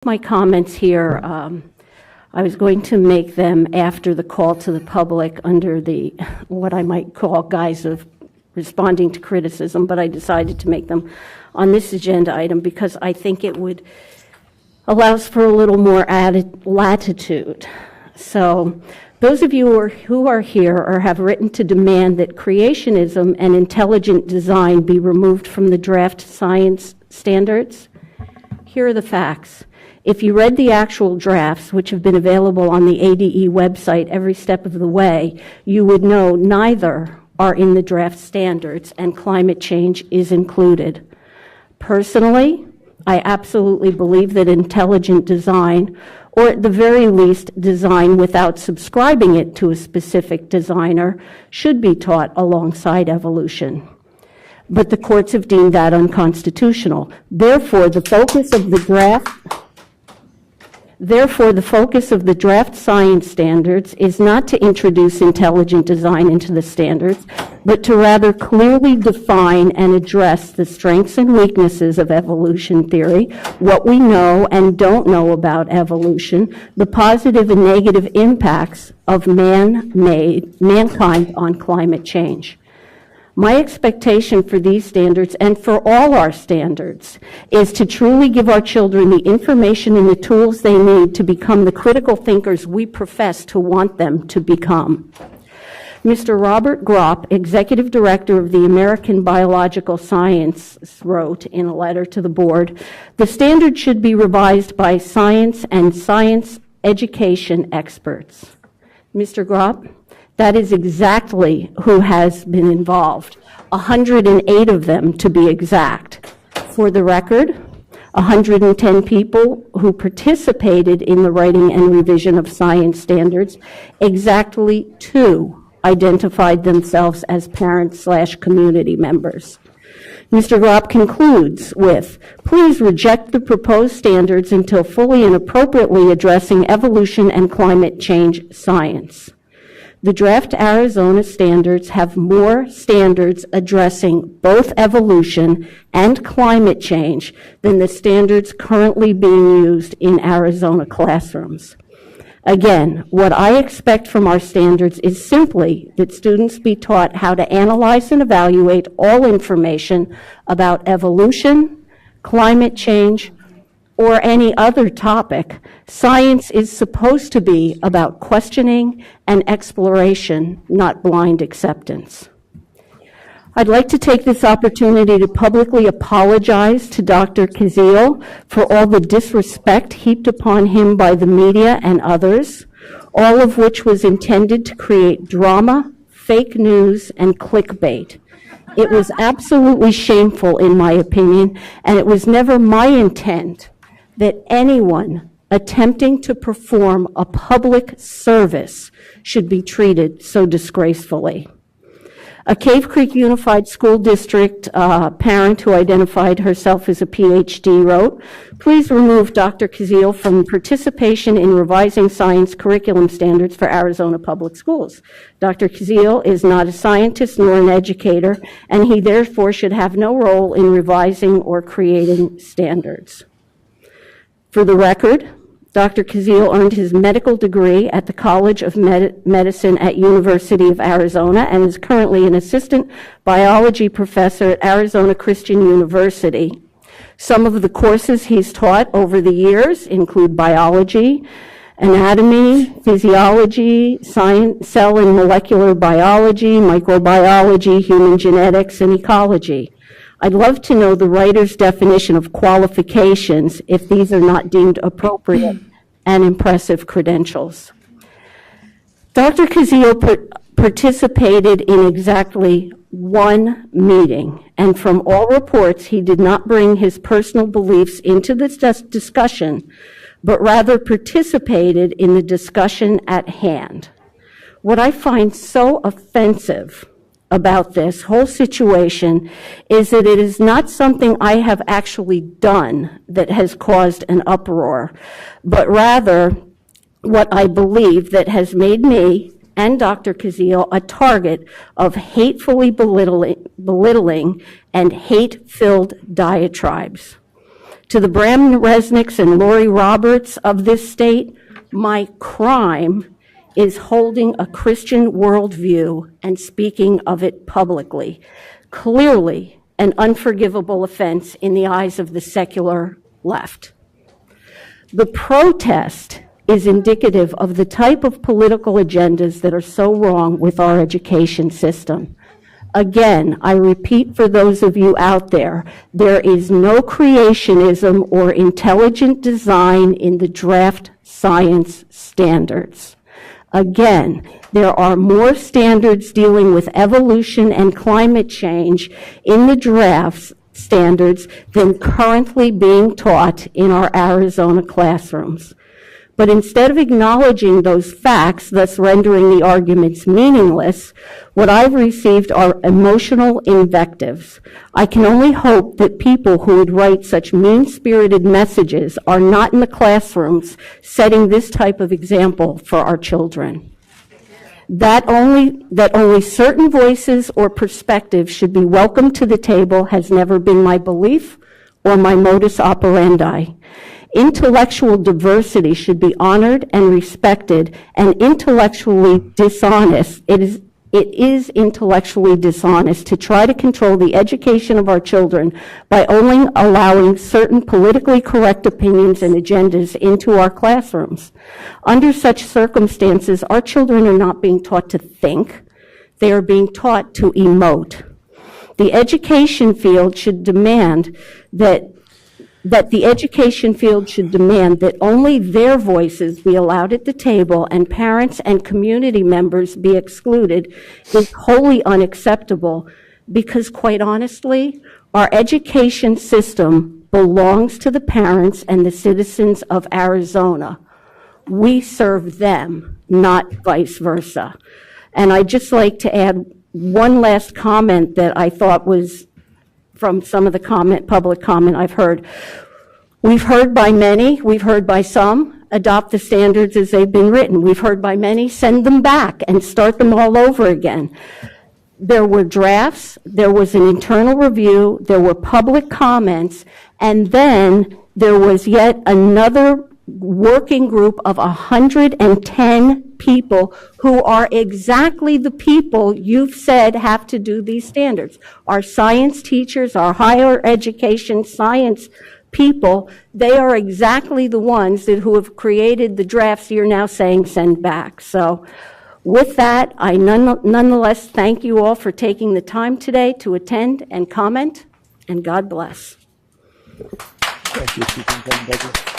My comments here, I was going to make them after the call to the public under the, what I might call guise of responding to criticism, but I decided to make them on this agenda item because I think it would allows for a little more added latitude. So those of you who are here or have written to demand that creationism and intelligent design be removed from the draft science standards, here are the facts. If you read the actual drafts, which have been available on the ADE website every step of the way, you would know neither are in the draft standards and climate change is included. Personally, I absolutely believe that intelligent design, or at the very least design without subscribing it to a specific designer, should be taught alongside evolution. But the courts have deemed that unconstitutional. Therefore, the focus of the draft science standards is not to introduce intelligent design into the standards, but to rather clearly define and address the strengths and weaknesses of evolution theory, what we know and don't know about evolution, the positive and negative impacts of mankind on climate change. My expectation for these standards and for all our standards is to truly give our children the information and the tools they need to become the critical thinkers we profess to want them to become. Mr. Robert Gropp, Executive Director of the American Biological Sciences, wrote in a letter to the board, "The standard should be revised by science and science education experts." Mr. Gropp, that is exactly who has been involved, 108 of them to be exact. For the record, 110 people who participated in the writing and revision of science standards, exactly 2 identified themselves as parents/community members. Mr. Gropp concludes with, "Please reject the proposed standards until fully and appropriately addressing evolution and climate change science." The draft Arizona standards have more standards addressing both evolution and climate change than the standards currently being used in Arizona classrooms. Again, what I expect from our standards is simply that students be taught how to analyze and evaluate all information about evolution, climate change, or any other topic. Science is supposed to be about questioning and exploration, not blind acceptance. I'd like to take this opportunity to publicly apologize to Dr. Kazil for all the disrespect heaped upon him by the media and others, all of which was intended to create drama, fake news, and clickbait. It was absolutely shameful, in my opinion, and it was never my intent that anyone attempting to perform a public service should be treated so disgracefully. A Cave Creek Unified School District parent who identified herself as a PhD wrote, "Please remove Dr. Kazil from participation in revising science curriculum standards for Arizona public schools. Dr. Kazil is not a scientist nor an educator, and he therefore should have no role in revising or creating standards." For the record, Dr. Kazil earned his medical degree at the College of Medicine at University of Arizona and is currently an assistant biology professor at Arizona Christian University. Some of the courses he's taught over the years include biology, anatomy, physiology, science, cell and molecular biology, microbiology, human genetics, and ecology. I'd love to know the writer's definition of qualifications if these are not deemed appropriate and impressive credentials. Dr. Kazil participated in exactly 1 meeting, and from all reports, he did not bring his personal beliefs into this discussion, but rather participated in the discussion at hand. What I find so offensive about this whole situation is that it is not something I have actually done that has caused an uproar, but rather what I believe that has made me and Dr. Kazil a target of hatefully belittling and hate-filled diatribes. To the Bram Resnicks and Lori Roberts of this state, my crime is holding a Christian worldview and speaking of it publicly. Clearly an unforgivable offense in the eyes of the secular left. The protest is indicative of the type of political agendas that are so wrong with our education system. Again, I repeat for those of you out there is no creationism or intelligent design in the draft science standards. Again, there are more standards dealing with evolution and climate change in the draft standards than currently being taught in our Arizona classrooms. But instead of acknowledging those facts, thus rendering the arguments meaningless, what I've received are emotional invectives. I can only hope that people who would write such mean-spirited messages are not in the classrooms setting this type of example for our children. That only certain voices or perspectives should be welcomed to the table has never been my belief or my modus operandi. Intellectual diversity should be honored and respected, and intellectually dishonest, it is intellectually dishonest to try to control the education of our children by only allowing certain politically correct opinions and agendas into our classrooms. Under such circumstances, our children are not being taught to think, they are being taught to emote. The education field should demand that only their voices be allowed at the table and parents and community members be excluded is wholly unacceptable because, quite honestly, our education system belongs to the parents and the citizens of Arizona. We serve them, not vice versa. And I'd just like to add one last comment that I thought was from some of the public comment I've heard. We've heard by many, we've heard by some, adopt the standards as they've been written. We've heard by many, send them back and start them all over again. There were drafts, there was an internal review, there were public comments, and then there was yet another working group of 110 people who are exactly the people you've said have to do these standards. Our science teachers, our higher education science people, they are exactly the ones who have created the drafts you're now saying send back. So with that, I nonetheless thank you all for taking the time today to attend and comment, and God bless. Thank you, Superintendent Douglas.